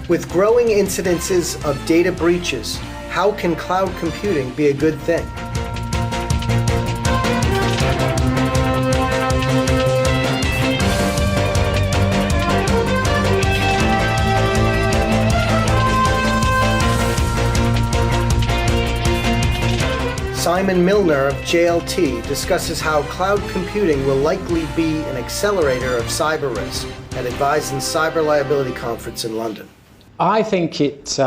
With growing incidences of data breaches, how can cloud computing be a good thing? Simon Milner of JLT discusses how cloud computing will likely be an accelerator of cyber risk at Advisen's Cyber Liability Conference in London. I think it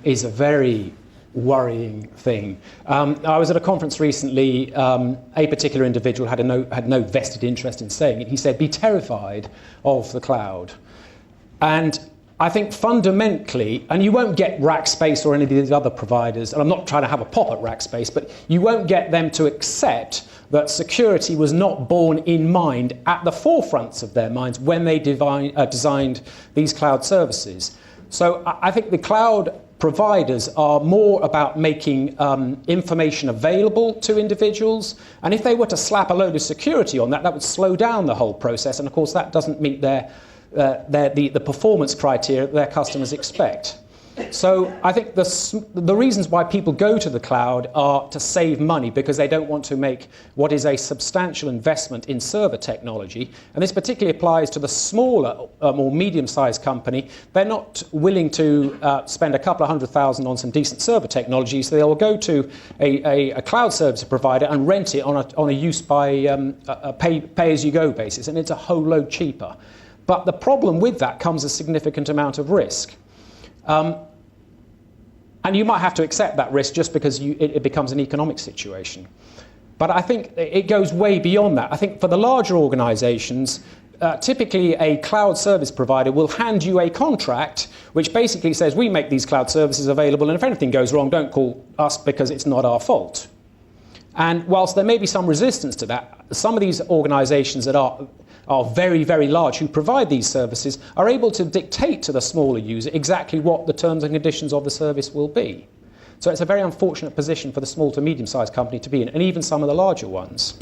is a very worrying thing. I was at a conference recently. A particular individual had no vested interest in saying it. He said, "Be terrified of the cloud." And I think fundamentally, and you won't get Rackspace or any of these other providers, and I'm not trying to have a pop at Rackspace, but you won't get them to accept that security was not borne in mind at the forefronts of their minds when they designed these cloud services. So I think the cloud providers are more about making information available to individuals, and if they were to slap a load of security on that, that would slow down the whole process, and of course that doesn't meet the performance criteria that their customers expect. So I think the reasons why people go to the cloud are to save money, because they don't want to make what is a substantial investment in server technology. And this particularly applies to the smaller or medium-sized company. They're not willing to spend a couple of $100,000 on some decent server technology, so they'll go to a cloud service provider and rent it on a use by a pay-as-you-go basis, and it's a whole load cheaper. But the problem with that comes a significant amount of risk. And you might have to accept that risk just because it becomes an economic situation. But I think it goes way beyond that. I think for the larger organizations, typically a cloud service provider will hand you a contract which basically says, we make these cloud services available, and if anything goes wrong, don't call us because it's not our fault. And whilst there may be some resistance to that, some of these organizations that are very, very large, who provide these services, are able to dictate to the smaller user exactly what the terms and conditions of the service will be. So it's a very unfortunate position for the small to medium-sized company to be in, and even some of the larger ones.